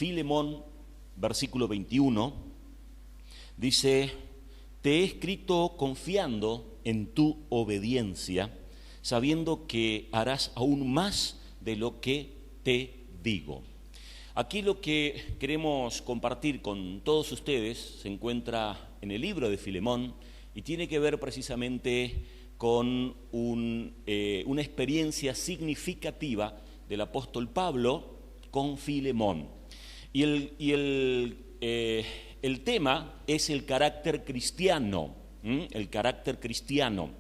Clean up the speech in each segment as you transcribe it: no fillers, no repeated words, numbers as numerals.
Filemón, versículo 21, dice: te he escrito confiando en tu obediencia, sabiendo que harás aún más de lo que te digo. Aquí lo que queremos compartir con todos ustedes se encuentra en el libro de Filemón y tiene que ver precisamente con una experiencia significativa del apóstol Pablo con Filemón. Y el tema es el carácter cristiano, el carácter cristiano.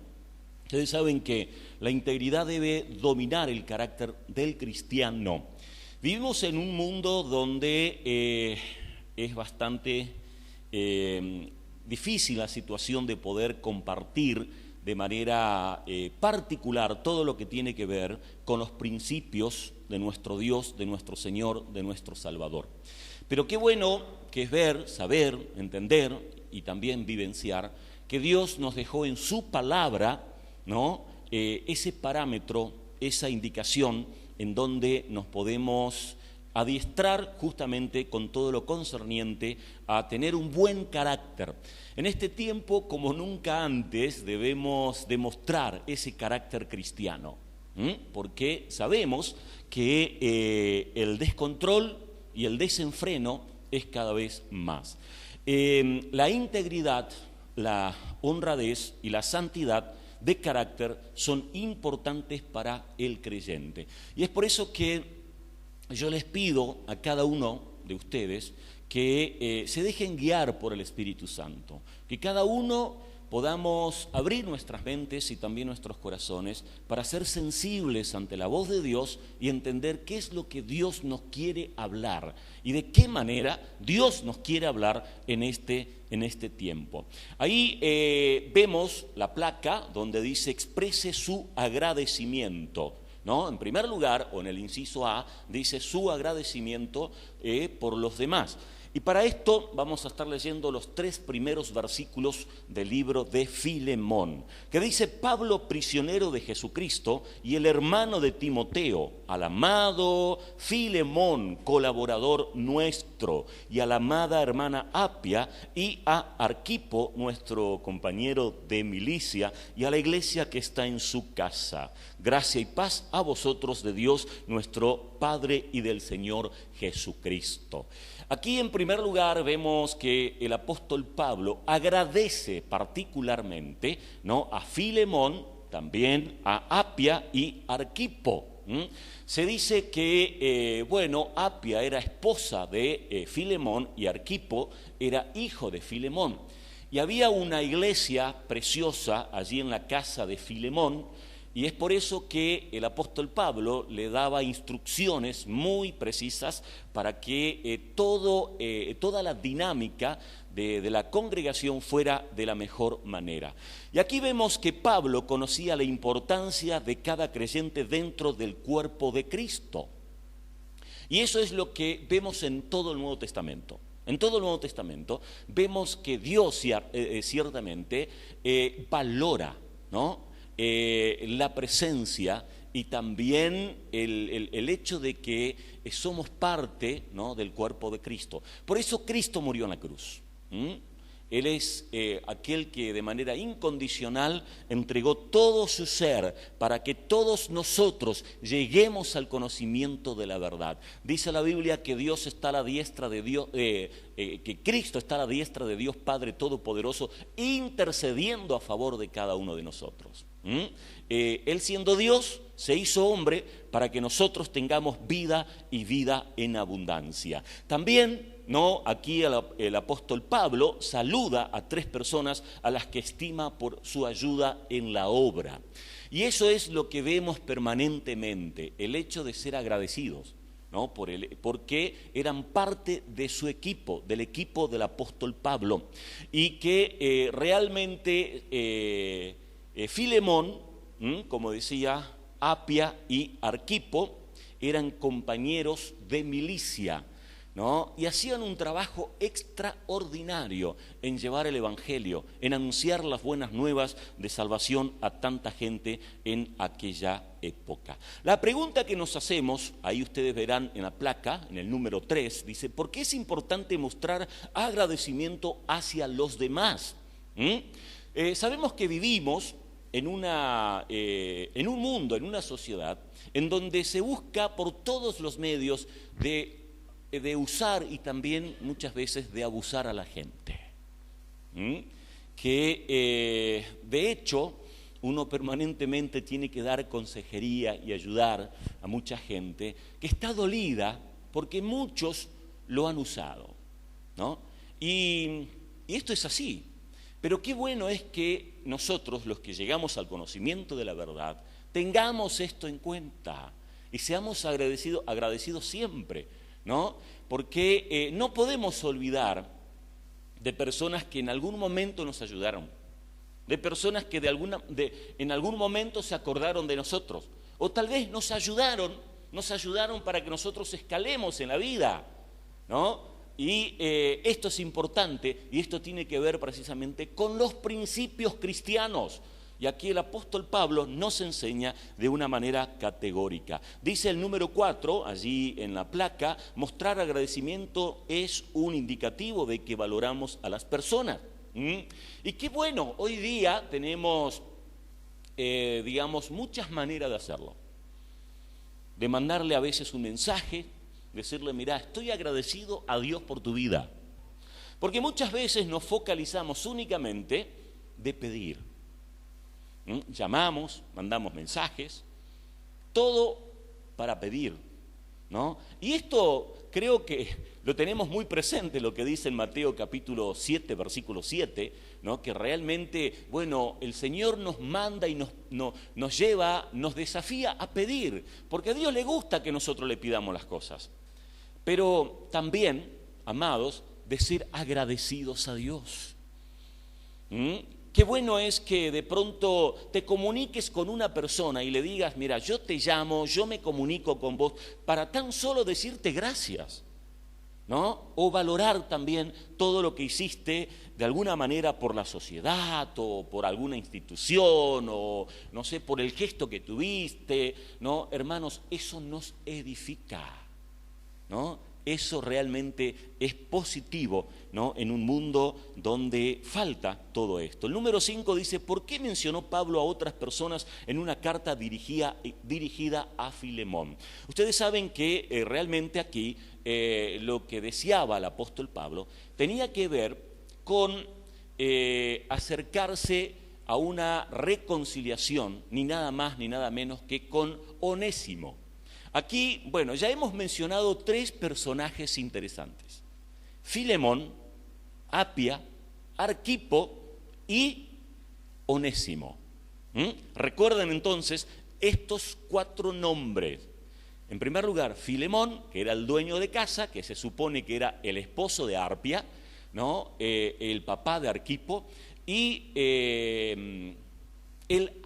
Ustedes saben que la integridad debe dominar el carácter del cristiano. Vivimos en un mundo donde es bastante difícil la situación de poder compartir de manera particular todo lo que tiene que ver con los principios de nuestro Dios, de nuestro Señor, de nuestro Salvador. Pero qué bueno que es ver, saber, entender y también vivenciar que Dios nos dejó en su palabra, ¿no? Ese parámetro, esa indicación en donde nos podemos adiestrar justamente con todo lo concerniente a tener un buen carácter. En este tiempo, como nunca antes, debemos demostrar ese carácter cristiano, porque sabemos que el descontrol y el desenfreno es cada vez más. La integridad, la honradez y la santidad de carácter son importantes para el creyente. Y es por eso que yo les pido a cada uno de ustedes que se dejen guiar por el Espíritu Santo, que cada uno podamos abrir nuestras mentes y también nuestros corazones para ser sensibles ante la voz de Dios y entender qué es lo que Dios nos quiere hablar y de qué manera Dios nos quiere hablar en este tiempo. Ahí vemos la placa donde dice: exprese su agradecimiento, ¿no? En primer lugar, o en el inciso A, dice su agradecimiento por los demás. Y para esto vamos a estar leyendo los 3 primeros versículos del libro de Filemón, que dice: Pablo, prisionero de Jesucristo, y el hermano de Timoteo, al amado Filemón, colaborador nuestro, y a la amada hermana Apia, y a Arquipo, nuestro compañero de milicia, y a la iglesia que está en su casa. Gracia y paz a vosotros de Dios nuestro Padre y del Señor Jesucristo. Aquí en primer lugar vemos que el apóstol Pablo agradece particularmente, ¿no?, a Filemón, también a Apia y Arquipo. Se dice que, Apia era esposa de Filemón y Arquipo era hijo de Filemón. Y había una iglesia preciosa allí en la casa de Filemón, y es por eso que el apóstol Pablo le daba instrucciones muy precisas para que toda la dinámica de la congregación fuera de la mejor manera. Y aquí vemos que Pablo conocía la importancia de cada creyente dentro del cuerpo de Cristo. Y eso es lo que vemos en todo el Nuevo Testamento. En todo el Nuevo Testamento vemos que Dios ciertamente valora, ¿no?, la presencia y también el hecho de que somos parte, ¿no?, del cuerpo de Cristo. Por eso Cristo murió en la cruz. Él es aquel que de manera incondicional entregó todo su ser para que todos nosotros lleguemos al conocimiento de la verdad. Dice la Biblia que Dios está a la diestra de Dios, que Cristo está a la diestra de Dios Padre Todopoderoso, intercediendo a favor de cada uno de nosotros. Él, siendo Dios, se hizo hombre para que nosotros tengamos vida y vida en abundancia. También, ¿no?, aquí el apóstol Pablo saluda a 3 personas a las que estima por su ayuda en la obra. Y eso es lo que vemos permanentemente, el hecho de ser agradecidos, ¿no?, porque eran parte de su equipo, del equipo del apóstol Pablo, y que realmente Filemón, como decía, Apia y Arquipo eran compañeros de milicia, ¿no? Y hacían un trabajo extraordinario en llevar el Evangelio, en anunciar las buenas nuevas de salvación a tanta gente en aquella época. La pregunta que nos hacemos, ahí ustedes verán en la placa, en el número 3, dice, ¿por qué es importante mostrar agradecimiento hacia los demás? Sabemos que vivimos en un mundo, en una sociedad, en donde se busca por todos los medios de usar y también muchas veces de abusar a la gente. Que de hecho uno permanentemente tiene que dar consejería y ayudar a mucha gente que está dolida porque muchos lo han usado, ¿no? Y esto es así. Pero qué bueno es que nosotros, los que llegamos al conocimiento de la verdad, tengamos esto en cuenta y seamos agradecidos siempre, ¿no? Porque no podemos olvidar de personas que en algún momento nos ayudaron, de personas que en algún momento se acordaron de nosotros, o tal vez nos ayudaron para que nosotros escalemos en la vida, ¿no? Y esto es importante y esto tiene que ver precisamente con los principios cristianos. Y aquí el apóstol Pablo nos enseña de una manera categórica. Dice el número 4, allí en la placa, mostrar agradecimiento es un indicativo de que valoramos a las personas. Y qué bueno, hoy día tenemos, muchas maneras de hacerlo. De mandarle a veces un mensaje, decirle, mirá, estoy agradecido a Dios por tu vida. Porque muchas veces nos focalizamos únicamente de pedir. Llamamos, mandamos mensajes, todo para pedir, ¿no? Y esto creo que lo tenemos muy presente, lo que dice en Mateo capítulo 7, versículo 7, ¿no? Que realmente, el Señor nos manda y nos lleva, nos desafía a pedir, porque a Dios le gusta que nosotros le pidamos las cosas. Pero también, amados, decir agradecidos a Dios. Qué bueno es que de pronto te comuniques con una persona y le digas, mira, yo te llamo, yo me comunico con vos para tan solo decirte gracias, ¿no? O valorar también todo lo que hiciste de alguna manera por la sociedad o por alguna institución o, no sé, por el gesto que tuviste, ¿no? Hermanos, eso nos edifica, ¿no? Eso realmente es positivo, ¿no? En un mundo donde falta todo esto. El número 5 dice, ¿por qué mencionó Pablo a otras personas en una carta dirigida a Filemón? Ustedes saben que realmente aquí lo que deseaba el apóstol Pablo tenía que ver con acercarse a una reconciliación, ni nada más ni nada menos que con Onésimo. Aquí, ya hemos mencionado 3 personajes interesantes. Filemón, Apia, Arquipo y Onésimo. Recuerden entonces estos 4 nombres. En primer lugar, Filemón, que era el dueño de casa, que se supone que era el esposo de Apia, ¿no? El papá de Arquipo, y el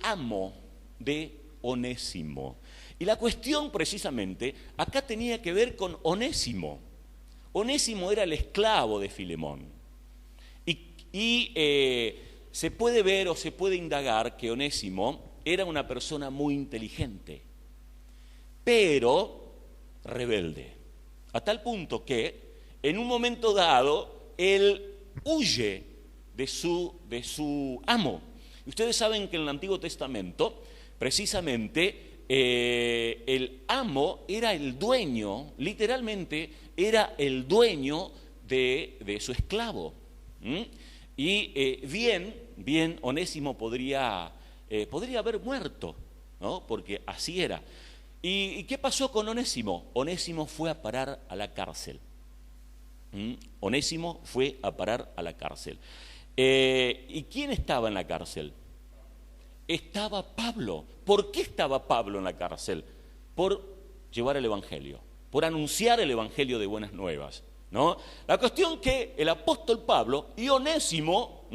amo de Onésimo. Y la cuestión precisamente acá tenía que ver con Onésimo. Onésimo era el esclavo de Filemón. Y se puede ver o se puede indagar que Onésimo era una persona muy inteligente, pero rebelde. A tal punto que en un momento dado él huye de su amo. Y ustedes saben que en el Antiguo Testamento, precisamente, el amo era el dueño, literalmente era el dueño de su esclavo. Y bien Onésimo podría haber muerto, ¿no? Porque así era. ¿Y qué pasó con Onésimo? Onésimo fue a parar a la cárcel. Onésimo fue a parar a la cárcel. ¿Y quién estaba en la cárcel? Estaba Pablo. ¿Por qué estaba Pablo en la cárcel? Por llevar el Evangelio, por anunciar el Evangelio de buenas nuevas, ¿no? La cuestión que el apóstol Pablo y Onésimo,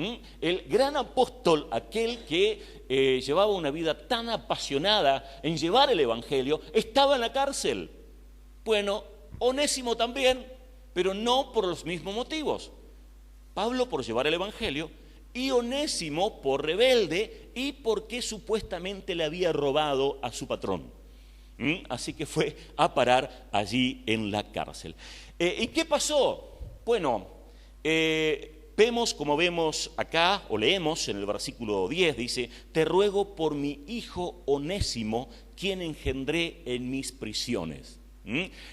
el gran apóstol, aquel que llevaba una vida tan apasionada en llevar el Evangelio, estaba en la cárcel. Onésimo también, pero no por los mismos motivos. Pablo por llevar el Evangelio y Onésimo por rebelde y porque supuestamente le había robado a su patrón. Así que fue a parar allí en la cárcel. ¿Y qué pasó? Bueno, vemos, como vemos acá, o leemos en el versículo 10, dice: te ruego por mi hijo Onésimo, quien engendré en mis prisiones.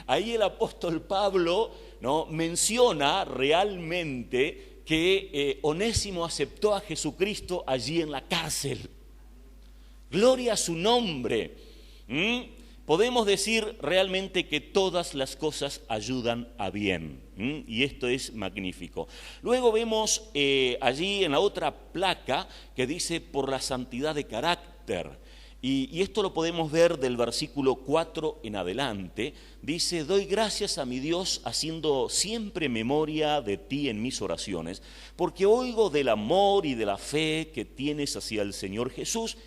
Ahí el apóstol Pablo, ¿no?, menciona realmente que Onésimo aceptó a Jesucristo allí en la cárcel. Gloria a su nombre. Podemos decir realmente que todas las cosas ayudan a bien, y esto es magnífico. Luego vemos allí en la otra placa que dice por la santidad de carácter, y esto lo podemos ver del versículo 4 en adelante. Dice: doy gracias a mi Dios haciendo siempre memoria de ti en mis oraciones, porque oigo del amor y de la fe que tienes hacia el Señor Jesús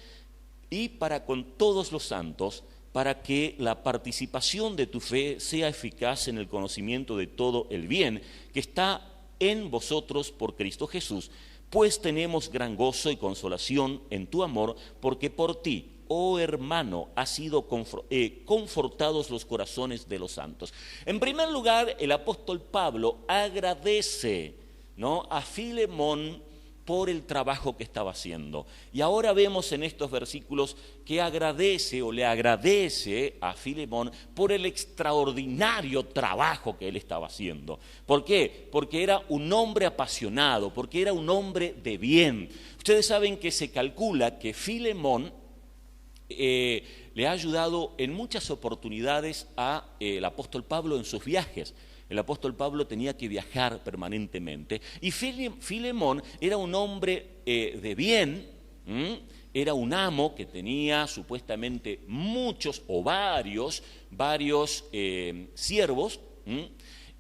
y para con todos los santos, para que la participación de tu fe sea eficaz en el conocimiento de todo el bien que está en vosotros por Cristo Jesús. Pues tenemos gran gozo y consolación en tu amor, porque por ti, oh hermano, ha sido confortados los corazones de los santos. En primer lugar, el apóstol Pablo agradece, ¿no?, a Filemón por el trabajo que estaba haciendo. Y ahora vemos en estos versículos que agradece o le agradece a Filemón por el extraordinario trabajo que él estaba haciendo. ¿Por qué? Porque era un hombre apasionado, porque era un hombre de bien. Ustedes saben que se calcula que Filemón le ha ayudado en muchas oportunidades al apóstol Pablo en sus viajes. El apóstol Pablo tenía que viajar permanentemente y Filemón era un hombre de bien, era un amo que tenía supuestamente muchos o varios siervos,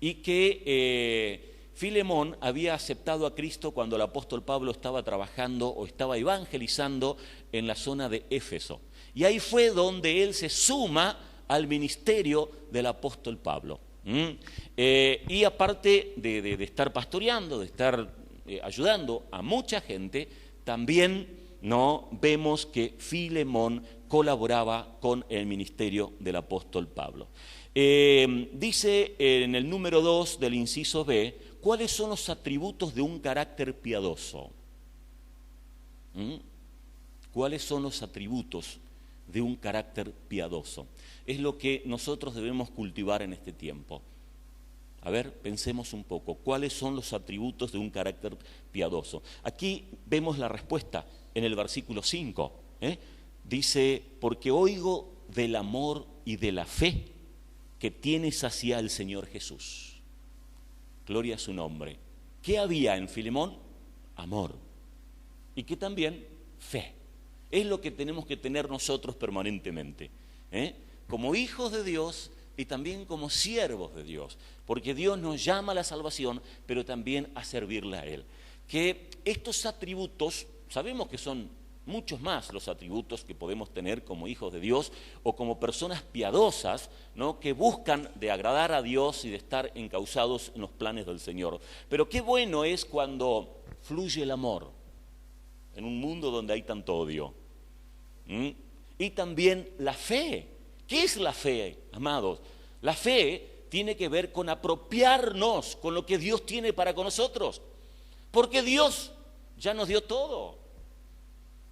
y que Filemón había aceptado a Cristo cuando el apóstol Pablo estaba trabajando o estaba evangelizando en la zona de Éfeso. Y ahí fue donde él se suma al ministerio del apóstol Pablo. Y aparte de estar pastoreando, de estar ayudando a mucha gente, también no vemos que Filemón colaboraba con el ministerio del apóstol Pablo. Dice en el número 2 del inciso B, ¿cuáles son los atributos de un carácter piadoso? ¿Cuáles son los atributos de un carácter piadoso? Es lo que nosotros debemos cultivar en este tiempo. A ver, pensemos un poco, ¿cuáles son los atributos de un carácter piadoso? Aquí vemos la respuesta en el versículo 5. Dice: porque oigo del amor y de la fe que tienes hacia el Señor Jesús. Gloria a su nombre. ¿Qué había en Filemón? Amor. Y que también fe. Es lo que tenemos que tener nosotros permanentemente, como hijos de Dios y también como siervos de Dios, porque Dios nos llama a la salvación, pero también a servirle a Él. Que estos atributos, sabemos que son muchos más los atributos que podemos tener como hijos de Dios o como personas piadosas, ¿no?, que buscan de agradar a Dios y de estar encausados en los planes del Señor. Pero qué bueno es cuando fluye el amor en un mundo donde hay tanto odio. Y también la fe. ¿Qué es la fe, amados? La fe tiene que ver con apropiarnos con lo que Dios tiene para con nosotros. Porque Dios ya nos dio todo.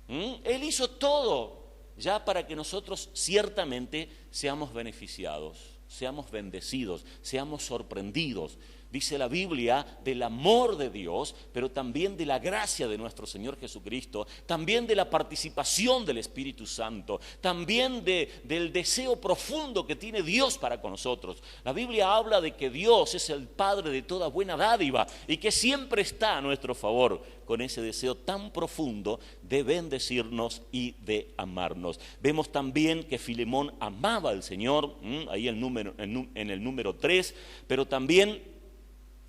Él hizo todo ya para que nosotros ciertamente seamos beneficiados, seamos bendecidos, seamos sorprendidos. Dice la Biblia del amor de Dios, pero también de la gracia de nuestro Señor Jesucristo, también de la participación del Espíritu Santo, también del deseo profundo que tiene Dios para con nosotros. La Biblia habla de que Dios es el Padre de toda buena dádiva y que siempre está a nuestro favor con ese deseo tan profundo de bendecirnos y de amarnos. Vemos también que Filemón amaba al Señor, ahí en el número 3, pero también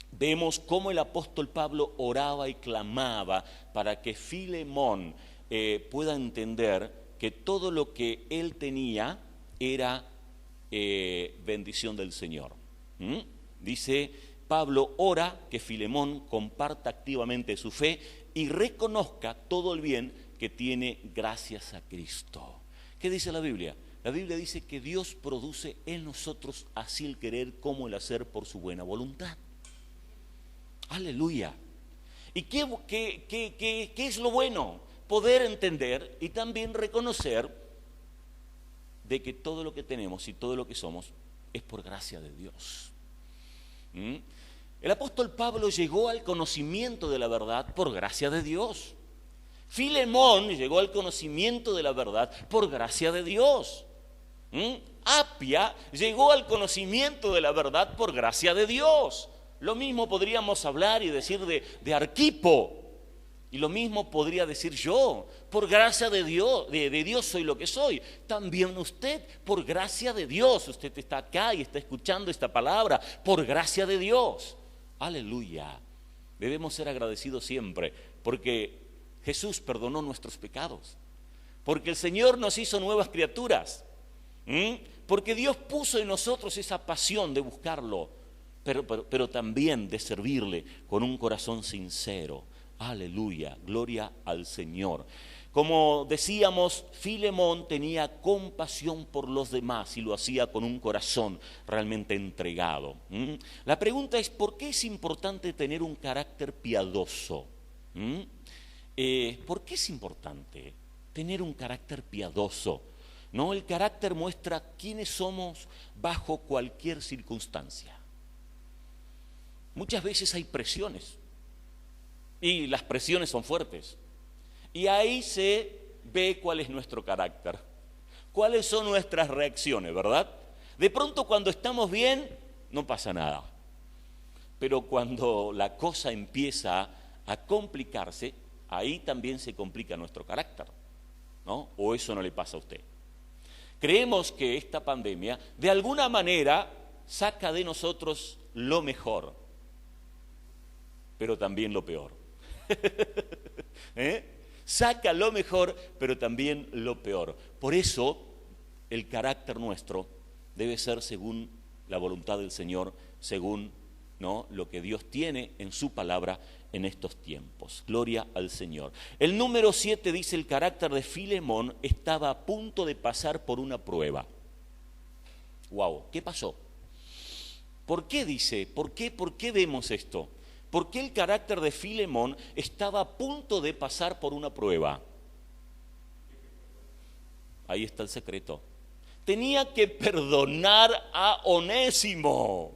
vemos cómo el apóstol Pablo oraba y clamaba para que Filemón pueda entender que todo lo que él tenía era bendición del Señor. Dice Pablo ora que Filemón comparta activamente su fe y reconozca todo el bien que tiene gracias a Cristo. ¿Qué dice la Biblia? La Biblia dice que Dios produce en nosotros así el querer como el hacer por su buena voluntad. Aleluya. ¿Y qué es lo bueno? Poder entender y también reconocer de que todo lo que tenemos y todo lo que somos es por gracia de Dios. El apóstol Pablo llegó al conocimiento de la verdad por gracia de Dios. Filemón llegó al conocimiento de la verdad por gracia de Dios. Apia llegó al conocimiento de la verdad por gracia de Dios. Lo mismo podríamos hablar y decir de Arquipo. Y lo mismo podría decir yo, por gracia de Dios, de Dios soy lo que soy. También usted, por gracia de Dios, usted está acá y está escuchando esta palabra, por gracia de Dios. Aleluya. Debemos ser agradecidos siempre, porque Jesús perdonó nuestros pecados, porque el Señor nos hizo nuevas criaturas, porque Dios puso en nosotros esa pasión de buscarlo, pero también de servirle con un corazón sincero. Aleluya, gloria al Señor. Como decíamos, Filemón tenía compasión por los demás y lo hacía con un corazón realmente entregado. La pregunta es, ¿por qué es importante tener un carácter piadoso? ¿Por qué es importante tener un carácter piadoso? ¿No? El carácter muestra quiénes somos bajo cualquier circunstancia. Muchas veces hay presiones. Y las presiones son fuertes. Y ahí se ve cuál es nuestro carácter. Cuáles son nuestras reacciones, ¿verdad? De pronto cuando estamos bien, no pasa nada. Pero cuando la cosa empieza a complicarse, ahí también se complica nuestro carácter, ¿no? ¿O eso no le pasa a usted? Creemos que esta pandemia, de alguna manera, saca de nosotros lo mejor, pero también lo peor. Saca lo mejor, pero también lo peor. Por eso, el carácter nuestro debe ser según la voluntad del Señor, según, ¿no?, lo que Dios tiene en su palabra en estos tiempos. Gloria al Señor. El número 7 dice: el carácter de Filemón estaba a punto de pasar por una prueba. Wow, ¿qué pasó? ¿Por qué dice? ¿Por qué vemos esto? ¿Por qué el carácter de Filemón estaba a punto de pasar por una prueba? Ahí está el secreto. Tenía que perdonar a Onésimo.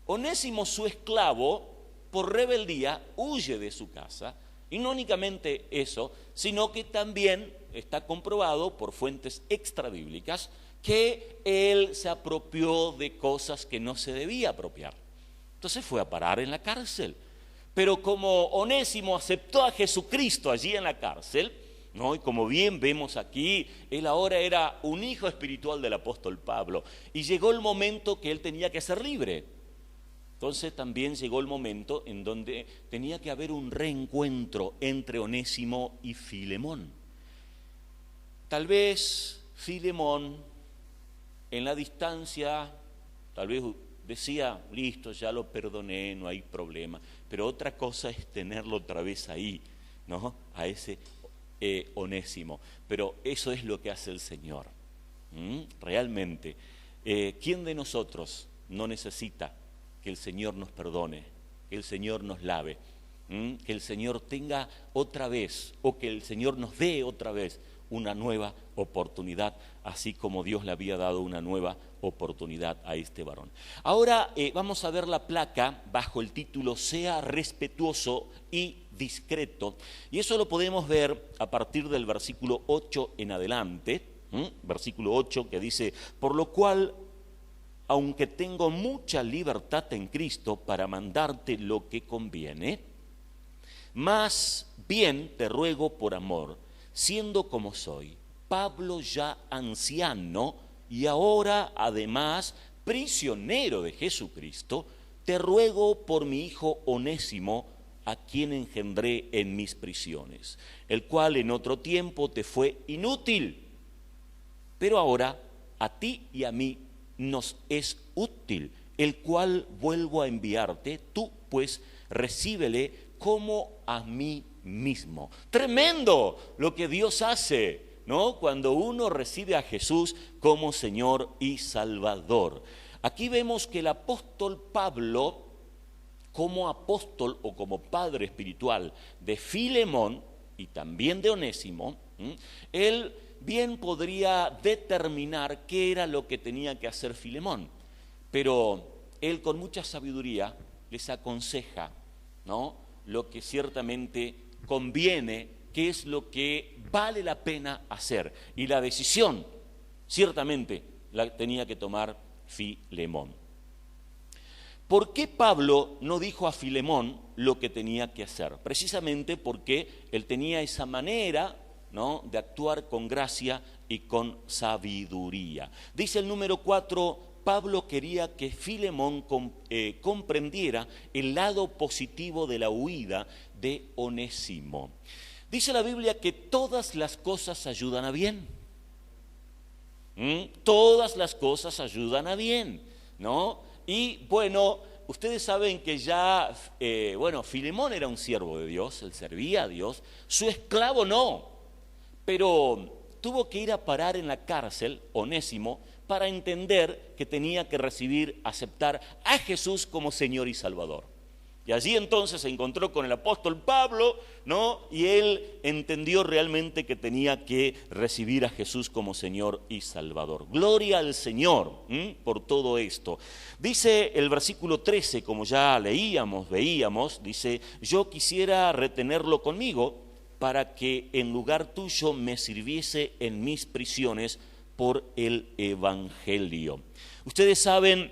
Onésimo, su esclavo, por rebeldía, huye de su casa. Y no únicamente eso, sino que también está comprobado por fuentes extrabíblicas que él se apropió de cosas que no se debía apropiar. Entonces fue a parar en la cárcel. Pero como Onésimo aceptó a Jesucristo allí en la cárcel, ¿no?, y como bien vemos aquí, él ahora era un hijo espiritual del apóstol Pablo, y llegó el momento que él tenía que ser libre. Entonces también llegó el momento en donde tenía que haber un reencuentro entre Onésimo y Filemón. Tal vez Filemón, en la distancia, tal vez decía, listo, ya lo perdoné, no hay problema. Pero otra cosa es tenerlo otra vez ahí, ¿no?, a ese Onésimo. Pero eso es lo que hace el Señor. Realmente, ¿quién de nosotros no necesita que el Señor nos perdone, que el Señor nos lave, que el Señor tenga otra vez, o que el Señor nos dé otra vez una nueva oportunidad, así como Dios le había dado una nueva oportunidad a este varón? Ahora vamos a ver la placa bajo el título "Sea respetuoso y discreto", y eso lo podemos ver a partir del versículo 8 en adelante, versículo 8, que dice: por lo cual, aunque tengo mucha libertad en Cristo para mandarte lo que conviene, más bien te ruego por amor, siendo como soy, Pablo ya anciano y ahora además prisionero de Jesucristo, te ruego por mi hijo Onésimo, a quien engendré en mis prisiones, el cual en otro tiempo te fue inútil, pero ahora a ti y a mí nos es útil el cual vuelvo a enviarte, tú pues recíbele como a mí mismo. Tremendo lo que Dios hace, ¿no? Cuando uno recibe a Jesús como Señor y Salvador. Aquí vemos que el apóstol Pablo, como apóstol o como padre espiritual de Filemón y también de Onésimo, él bien podría determinar qué era lo que tenía que hacer Filemón, pero él con mucha sabiduría les aconseja, ¿no?, lo que ciertamente conviene, qué es lo que vale la pena hacer, y la decisión ciertamente la tenía que tomar Filemón. ¿Por qué Pablo no dijo a Filemón lo que tenía que hacer? Precisamente porque él tenía esa manera, ¿no?, de actuar con gracia y con sabiduría. Dice el número 4, Pablo quería que Filemón comprendiera el lado positivo de la huida de Onésimo. Dice la Biblia que todas las cosas ayudan a bien. Todas las cosas ayudan a bien, ¿no? Y bueno, ustedes saben que ya, Filemón era un siervo de Dios, él servía a Dios, su esclavo no, pero tuvo que ir a parar en la cárcel, Onésimo, para entender que tenía que aceptar a Jesús como Señor y Salvador. Y allí entonces se encontró con el apóstol Pablo, ¿no? Y él entendió realmente que tenía que recibir a Jesús como Señor y Salvador. Gloria al Señor por todo esto. Dice el versículo 13, como ya veíamos, dice: yo quisiera retenerlo conmigo para que en lugar tuyo me sirviese en mis prisiones por el Evangelio. Ustedes saben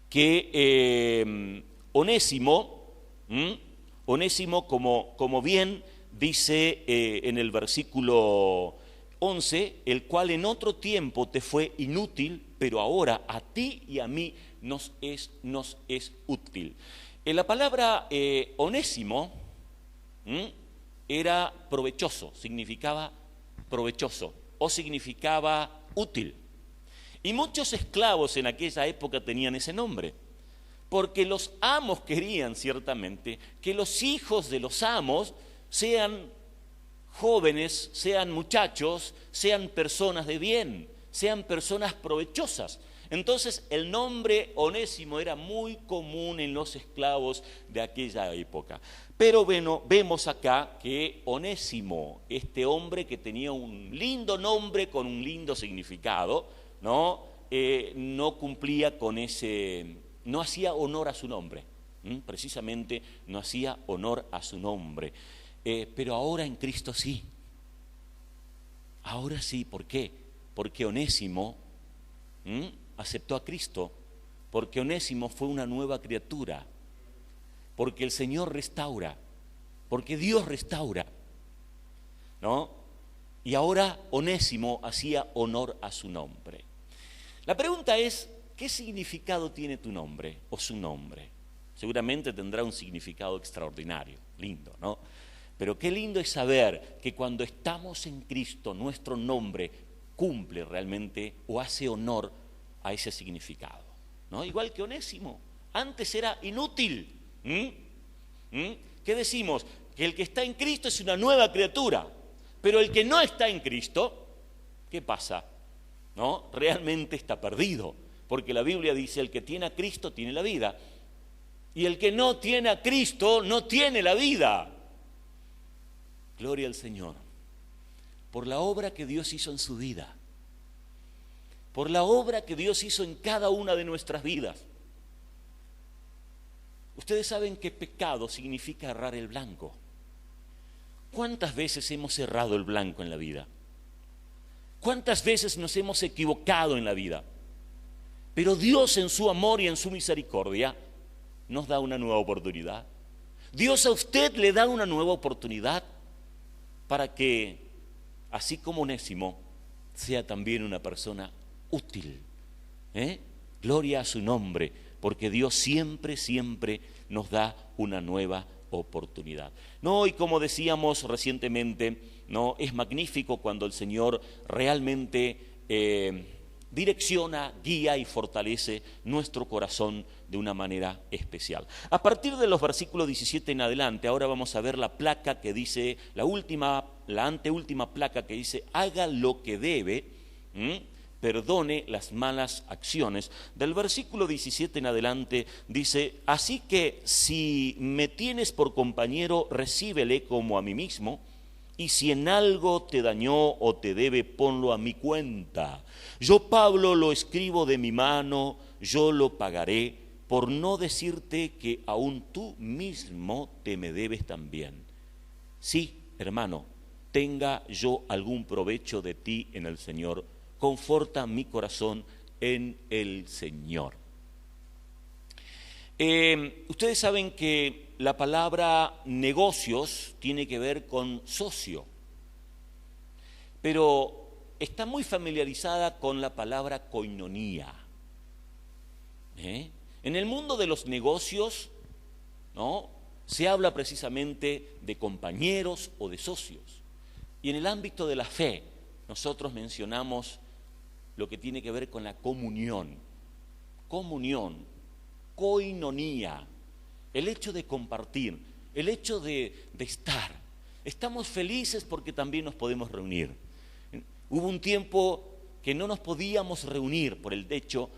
que Onésimo, como bien dice en el versículo 11, el cual en otro tiempo te fue inútil, pero ahora a ti y a mí nos es útil. La palabra Onésimo era provechoso, significaba provechoso o significaba útil. Y muchos esclavos en aquella época tenían ese nombre, porque los amos querían ciertamente que los hijos de los amos sean jóvenes, sean muchachos, sean personas de bien, sean personas provechosas. Entonces el nombre Onésimo era muy común en los esclavos de aquella época. Pero bueno, vemos acá que Onésimo, este hombre que tenía un lindo nombre con un lindo significado, no cumplía con ese, no hacía honor a su nombre, precisamente no hacía honor a su nombre. Pero ahora en Cristo sí. Ahora sí, ¿por qué? Porque Onésimo aceptó a Cristo, porque Onésimo fue una nueva criatura, porque el Señor restaura, porque Dios restaura, ¿no? Y ahora Onésimo hacía honor a su nombre. La pregunta es, ¿qué significado tiene tu nombre o su nombre? Seguramente tendrá un significado extraordinario, lindo, ¿no? Pero qué lindo es saber que cuando estamos en Cristo, nuestro nombre cumple realmente o hace honor a ese significado, ¿no? Igual que Onésimo, antes era inútil. ¿Qué decimos? Que el que está en Cristo es una nueva criatura, pero el que no está en Cristo, ¿qué pasa? ¿No? Realmente está perdido, porque la Biblia dice: el que tiene a Cristo tiene la vida, y el que no tiene a Cristo no tiene la vida. Gloria al Señor por la obra que Dios hizo en su vida, por la obra que Dios hizo en cada una de nuestras vidas. Ustedes saben que pecado significa errar el blanco. ¿Cuántas veces hemos errado el blanco en la vida? ¿Cuántas veces nos hemos equivocado en la vida? Pero Dios, en su amor y en su misericordia, nos da una nueva oportunidad. Dios a usted le da una nueva oportunidad para que, así como Onésimo, sea también una persona útil. Gloria a su nombre, porque Dios siempre, siempre nos da una nueva oportunidad. No, y como decíamos recientemente, no, es magnífico cuando el Señor realmente direcciona, guía y fortalece nuestro corazón de una manera especial. A partir de los versículos 17 en adelante, ahora vamos a ver la placa que dice, la anteúltima placa que dice, haga lo que debe, perdone las malas acciones. Del versículo 17 en adelante dice, así que si me tienes por compañero, recíbele como a mí mismo, y si en algo te dañó o te debe, ponlo a mi cuenta. Yo, Pablo, lo escribo de mi mano, yo lo pagaré, por no decirte que aún tú mismo te me debes también. Sí, hermano, tenga yo algún provecho de ti en el Señor, conforta mi corazón en el Señor. Ustedes saben que la palabra negocios tiene que ver con socio, pero está muy familiarizada con la palabra koinonía. En el mundo de los negocios, ¿no?, se habla precisamente de compañeros o de socios. Y en el ámbito de la fe, nosotros mencionamos lo que tiene que ver con la comunión, koinonía, el hecho de compartir, el hecho de estar. Estamos felices porque también nos podemos reunir. Hubo un tiempo que no nos podíamos reunir por el hecho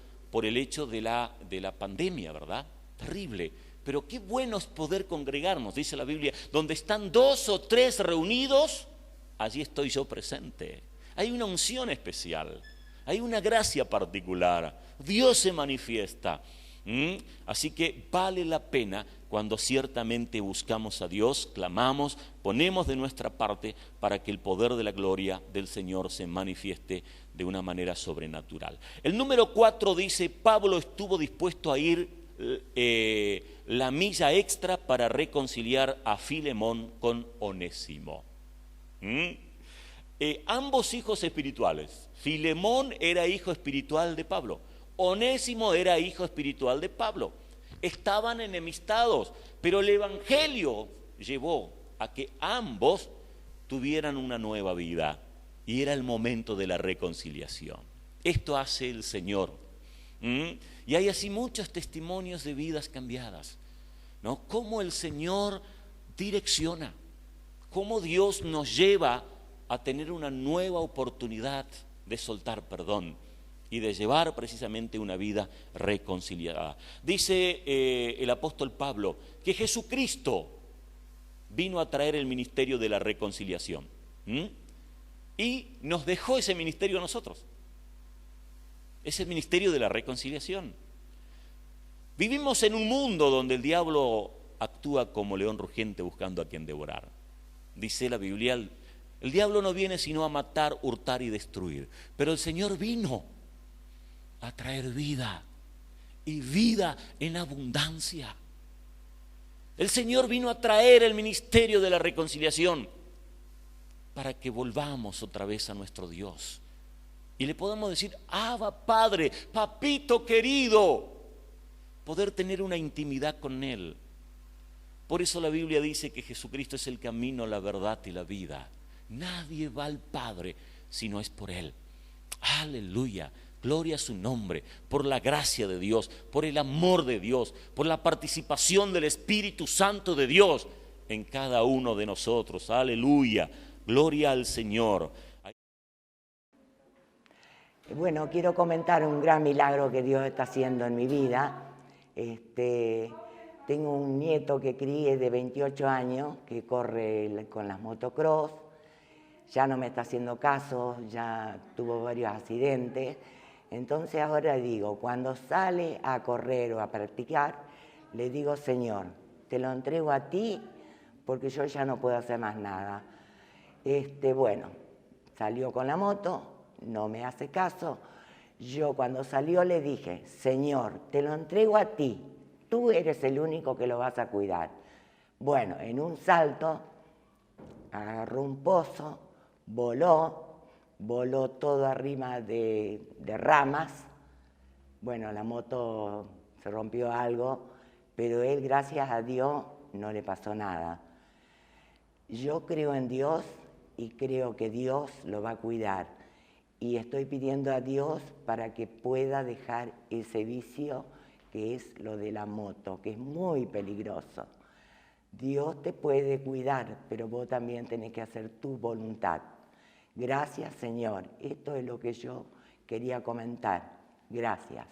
de la pandemia, ¿verdad? Terrible. Pero qué bueno es poder congregarnos, dice la Biblia, donde están 2 o 3 reunidos, allí estoy yo presente. Hay una unción especial, hay una gracia particular, Dios se manifiesta. Así que vale la pena cuando ciertamente buscamos a Dios, clamamos, ponemos de nuestra parte para que el poder de la gloria del Señor se manifieste de una manera sobrenatural. El número 4 dice, Pablo estuvo dispuesto a ir la milla extra para reconciliar a Filemón con Onésimo. Ambos hijos espirituales. Filemón era hijo espiritual de Pablo. Onésimo era hijo espiritual de Pablo. Estaban enemistados, pero el Evangelio llevó a que ambos tuvieran una nueva vida y era el momento de la reconciliación. Esto hace el Señor. Y hay así muchos testimonios de vidas cambiadas, ¿no? Cómo el Señor direcciona, cómo Dios nos lleva a tener una nueva oportunidad de soltar perdón y de llevar precisamente una vida reconciliada. Dice el apóstol Pablo que Jesucristo vino a traer el ministerio de la reconciliación y nos dejó ese ministerio a nosotros. Es el ministerio de la reconciliación. Vivimos en un mundo donde el diablo actúa como león rugiente buscando a quien devorar. Dice la Biblia, el diablo no viene sino a matar, hurtar y destruir, pero el Señor vino a traer vida y vida en abundancia. El Señor vino a traer el ministerio de la reconciliación para que volvamos otra vez a nuestro Dios y le podamos decir, Abba Padre, papito querido, poder tener una intimidad con Él. Por eso la Biblia dice que Jesucristo es el camino, la verdad y la vida. Nadie va al Padre si no es por Él. Aleluya. Gloria a su nombre, por la gracia de Dios, por el amor de Dios, por la participación del Espíritu Santo de Dios en cada uno de nosotros. Aleluya, gloria al Señor. Bueno, quiero comentar un gran milagro que Dios está haciendo en mi vida. Tengo un nieto que crié de 28 años que corre con las motocross. Ya no me está haciendo caso, ya tuvo varios accidentes. Entonces ahora digo, cuando sale a correr o a practicar, le digo, Señor, te lo entrego a ti porque yo ya no puedo hacer más nada. Bueno, salió con la moto, no me hace caso. Yo cuando salió le dije, Señor, te lo entrego a ti, tú eres el único que lo vas a cuidar. Bueno, en un salto, agarró un pozo, voló todo arriba de ramas. Bueno, la moto se rompió algo, pero él, gracias a Dios, no le pasó nada. Yo creo en Dios y creo que Dios lo va a cuidar. y estoy pidiendo a Dios para que pueda dejar ese vicio que es lo de la moto, que es muy peligroso. Dios te puede cuidar, pero vos también tenés que hacer tu voluntad. Gracias, Señor. Esto es lo que yo quería comentar. Gracias.